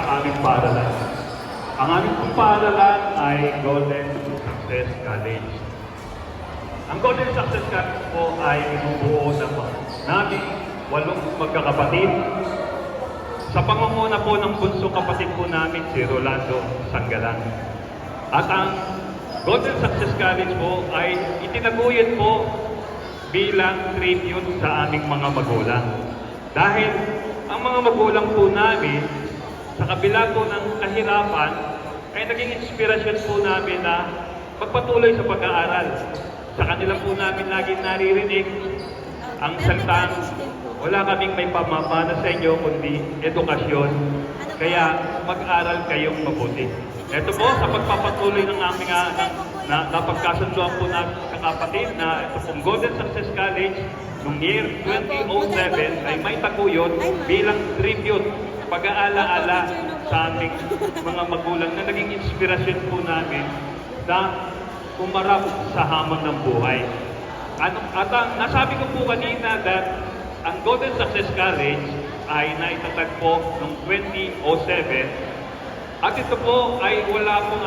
aming paaralan. Ang aming pong paaralan ay Golden Success College. Ang Golden Success College po ay binubuo ng namin 8 magkakapatid. Sa pangunguna po ng bunsong kapatid po namin, si Rolando Sanggalan. At ang Golden Success College po ay itinaguyod po bilang tribute sa aming mga magulang. Dahil ang mga magulang po namin, sa kabila po ng kahirapan, ay naging inspirasyon po namin na magpatuloy sa pag-aaral. Sa kanila po namin laging naririnig ang salitang, wala kaming may pamamana sa inyo kundi edukasyon. Kaya mag-aral kayong mabuti. Ito po, sa pagpapatuloy ng aming napagkasunduan po namin sa kapatid na ito pong Golden Success College noong year 2007 ay may taguyod bilang tribute, pag-aala-ala sa aming mga magulang na naging inspirasyon po namin na umarap sa hamon ng buhay. At nasabi ko po kanina that ang Golden Success College ay naitatag po noong 2007 at ito po ay wala pong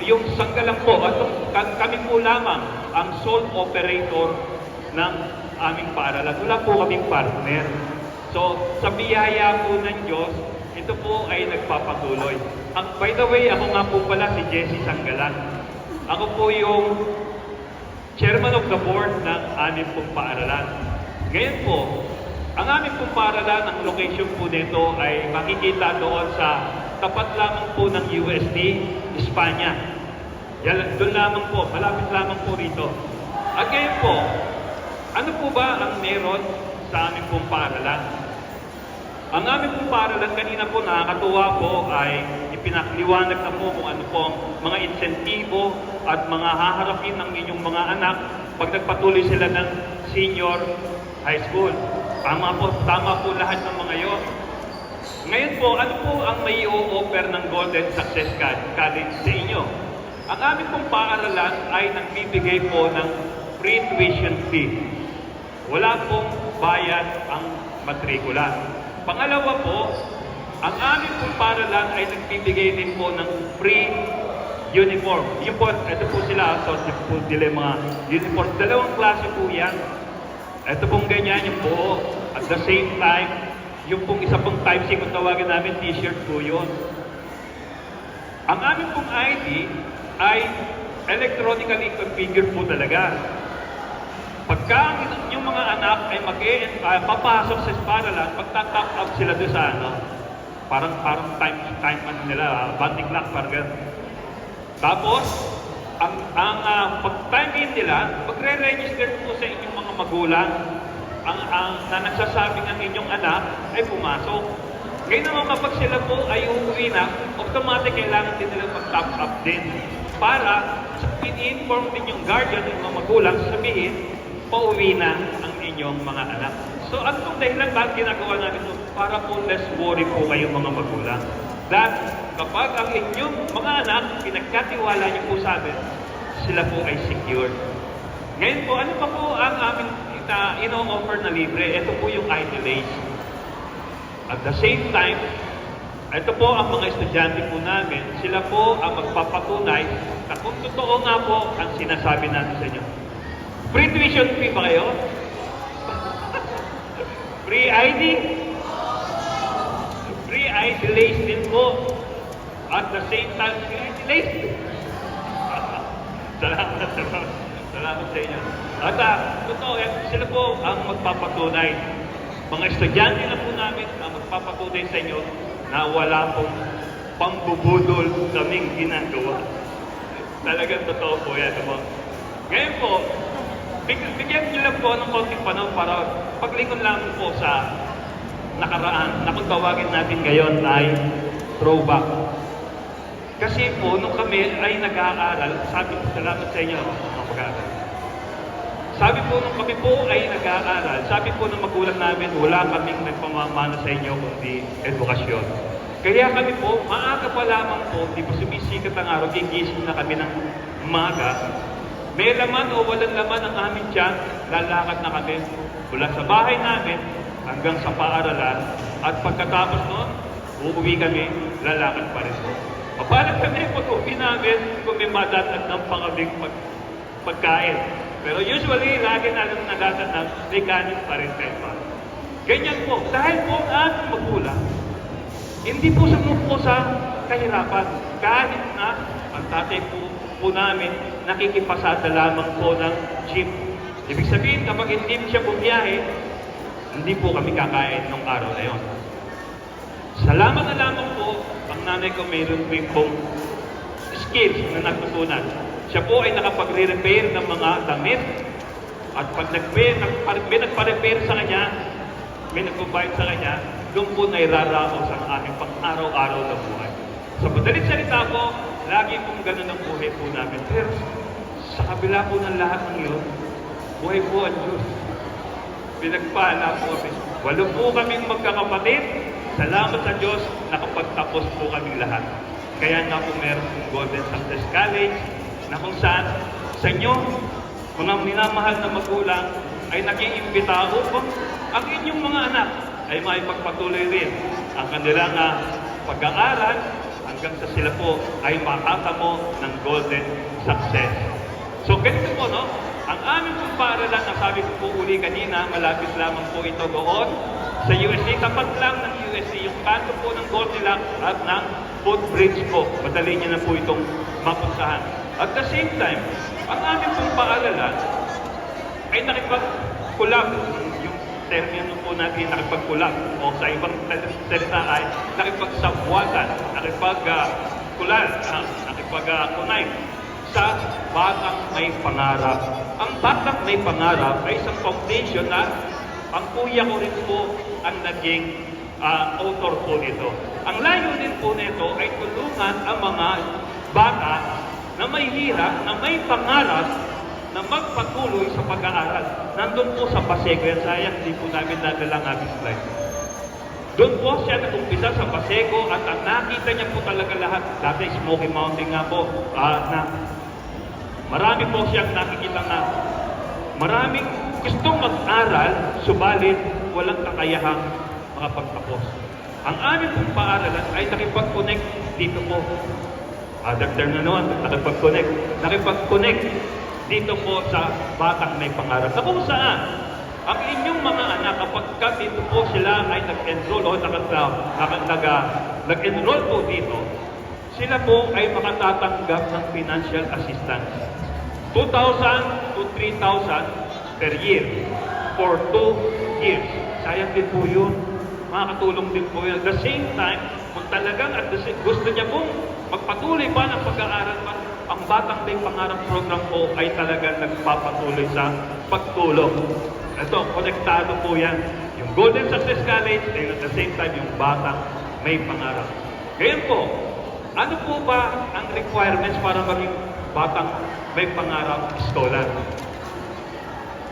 yung Sanggalan po at kami po lamang ang sole operator ng aming paaralan. Wala po kaming partner. So, sa biyaya po ng Diyos, ito po ay nagpapatuloy. By the way, ako nga po pala si Jesse Sanggalan. Ako po yung chairman of the board ng aming pong paaralan. Ngayon po, ang aming pong paaralan, ang location po nito ay makikita doon sa tapat lamang po ng UST, Espanya. Doon lamang po, malapit lamang po rito. At ngayon po, ano po ba ang meron sa aming pong paaralan? Ang aming pong paaralan, kanina po nakakatuwa po ay ipinakliwanag na po kung ano po ang mga insentibo at mga haharapin ng inyong mga anak pag nagpatuloy sila ng senior high school. Tama po lahat ng mga yon. Ngayon po, ano po ang may i-offer ng Golden Success College sa inyo? Ang aming pong paaralan ay nagbibigay po ng free tuition fee. Wala pong bayad ang matrikula. Pangalawa po, ang aming pong paaralan ay nagbibigay din po ng free uniform. Yung po, ito po sila, so po sila mga uniform. 2 klase po yan. Ito pong ganyan yung buo. At the same time, yung pong isa pong type C kung tawagin namin, t-shirt po yun. Ang aming pong ID ay electronically configured po talaga. Pagka yung mga anak ay papasok sa paaralan, pagta-top up sila doon sa parang time nila, banding clock, parang gano'n. Tapos, pag-time in nila, magre-register po sa inyong mga magulang na nagsasabing ang inyong anak ay pumasok. Ngayon naman kapag sila po ay uuwi na, automatic kailangan din nila mag-top up din para in-inform din yung guardian, yung mga magulang, sabihin, pauwi na ang inyong mga anak. So, ano pong dahilan bakit ginagawa namin ito? Para po less worry po kayong mga magulang. That kapag ang inyong mga anak, pinagkatiwala niyo po sa amin, sila po ay secured. Ngayon po, ano pa po ang aming ino-offer na libre? Ito po yung IDLAs. At the same time, ito po ang mga estudyante po namin, sila po ang magpapatunay na kung totoo nga po ang sinasabi natin sa inyo. Free tuition fee ba kayo? Free ID? Free IDLAs din po. At the same time, free IDLAs. Salamat sa inyo. At totoo, sila po ang magpapatunay. Mga estudyante na po namin ang magpapatunay sa inyo na wala pong pambubudol kaming ginagawa. Talagang totoo po yan. Ngayon po, bigyan niyo lang po ng konting panahon para paglingon lang po sa nakaraan na kung tawagin natin ngayon ay throwback. Kasi po, nung kami ay nag-aaral, sabi po, salamat sa inyo, mga pag-aaral. Sabi po, nung kami po ay nag-aaral, sabi po ng magulang namin, wala kaming nagpamamana sa inyo kundi edukasyon. Kaya kami po, maaga pa lamang po, di po sumisikat ang araw, gigising na kami ng umaga. May laman o walang laman ang aming tiyan, lalakad na kami mula sa bahay namin hanggang sa paaralan. At pagkatapos noon, uuwi kami, lalakad pa rin po. Papalag kami pag uwi namin kung may madatag ng pangaming pagkain. Pero usually, lagi namin nadadatag, may kanin pa rin kayo pa. Ganyan po, dahil po ang aming magulang, hindi po sumuko sa kahirapan. Kahit na ang tatay po namin nakikipasada lamang po ng jeep. Ibig sabihin, kapag hindi siya bumiyahe, hindi po kami kakain nung araw na yon. Salamat na lamang po, ang nanay ko mayroon pong skills na natutunan. Siya po ay nakapagre-repair ng mga damit. At pag may nagpa-repair sa kanya, may nagbabayad sa kanya, doon po nairaraos ang aming pang-araw-araw na buhay. Sa madaling salita po, lagi pong ganun ang buhay po namin. Pero sa kabila po ng lahat ng yun, buhay po ang Diyos. Pinagpala po kami. 8 po kaming magkakapatid. Salamat sa Diyos, nakapagtapos po kaming lahat. Kaya nga po meron pong Golden Success College na kung saan sa inyo, mga minamahal na magulang, ay nag-iimbita upang ang inyong mga anak ay maipagpatuloy rin ang kanilang pag-aaral hanggang sa sila po ay makatamo ng Golden Success. So ganito po, no? Ang aming pong paaralan, ang sabi ko po uli kanina, malapit lamang po ito doon sa USC. Tapat lang ng USC, yung kanto po ng Goldilocks at ng footbridge po. Madali niya na po itong mapuntahan. At the same time, ang aming pong paaralan ay nakipag-collab. Yung termino po natin, nakipag-collab. O sa ibang salita ay nakipag-sabwatan, nakipag-collab, nakipag-connect sa Batang May Pangarap. Ang Batang May Pangarap ay isang foundation na ang kuya ko rin po ang naging author po nito. Ang layunin po nito ay tulungan ang mga bata na may hirap, na may pangarap na magpatuloy sa pag-aaral. Nandun po sa Pasego yan. Sayang, hindi po namin nadala ang ating slide. Doon po siya nag-umpisa sa Pasego at ang nakita niya po talaga lahat. Dati Smoky Mountain nga po, na marami po siyang nakikita na maraming gustong mag-aral, subalit walang kakayahang makapagtapos. Ang aming pong paaralan ay nakipag-connect dito po. Dagdag na naman, nakipag-connect dito po sa Batang May Pangarap. Na kung saan, ang inyong mga anak, kapag dito po sila ay nag-enroll o nag-enroll po dito, sila po ay makatatanggap ng financial assistance. 2,000 to 3,000 per year for 2 years. Sayang din po yun. Makakatulong din po yun. At the same time, kung talagang gusto niya pong magpatuloy pa ng pag-aaral pa, ang Batang May Pangarap program po ay talagang nagpapatuloy sa pagtulong. Ito, konektado po yan. Yung Golden Success College, and at the same time, yung Batang May Pangarap. Ngayon po, ano po ba ang requirements para maging Batang May Pangarap scholar?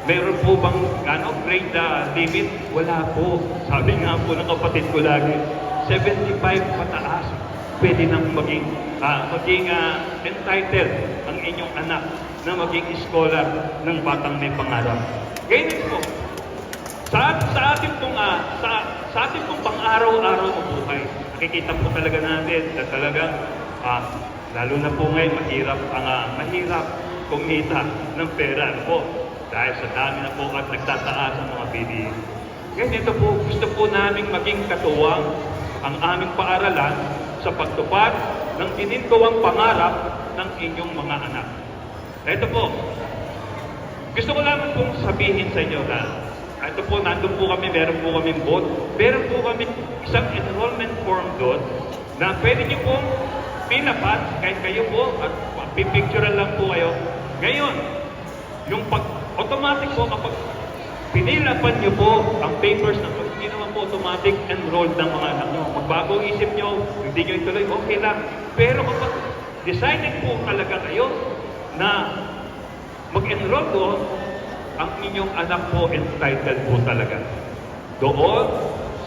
Meron po bang grade limit? Wala po. Sabi nga po ng kapatid ko lagi, 75 pataas. Pwede nang maging entitled ang inyong anak na maging scholar ng Batang May Pangarap. Ganyan po. Sa ating pong pang-araw-araw na buhay, nakikita po talaga natin na talagang lalo na po ngayon mahirap kumita ng pera po dahil sa dami na po at nagtataas ang mga bilihin. Ganito po, gusto po namin maging katuwang ang aming paaralan sa pagtupad ng tinintawang pangarap ng inyong mga anak. Ito po, gusto ko lamang pong sabihin sa inyo na ito po, nandun po kami, meron po kami booth, meron po kami isang enrollment form doon na pwede niyo pong pilapat kahit kayo po at pipicturean lang po kayo. Ngayon, yung automatic po kapag pinilapan niyo po ang papers na hindi naman po automatic enrolled ng mga anak nyo. Magbago isip nyo, hindi nyo ituloy, okay lang. Pero kapag decided po talaga kayo na mag-enroll doon, ang inyong anak po entitled po talaga doon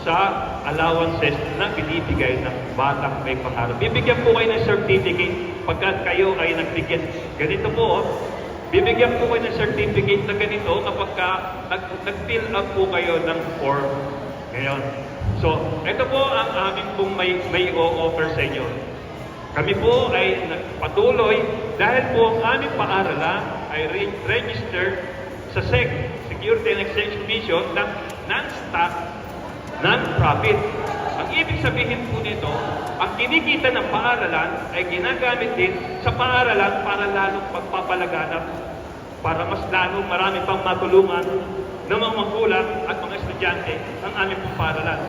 sa allowances na binibigay ng Batang May Pangarap. Bibigyan po kayo ng certificate pagkat kayo ay nagbigyan. Ganito po, bibigyan po kayo ng certificate na ganito kapag nag-fill up po kayo ng form. Ngayon, So, ito po ang aming pong may o-offer sa inyo. Kami po ay patuloy dahil po ang aming paaralan ay registered sa SEC, Security and Exchange Commission, ng non-stock, non-profit. Ang ibig sabihin po nito, ang kinikita ng paaralan ay ginagamit din sa paaralan para lalong pagpapalaganap, para mas lalong marami pang matulungan ng mga magulang at mga estudyante ng aming pong paaralan.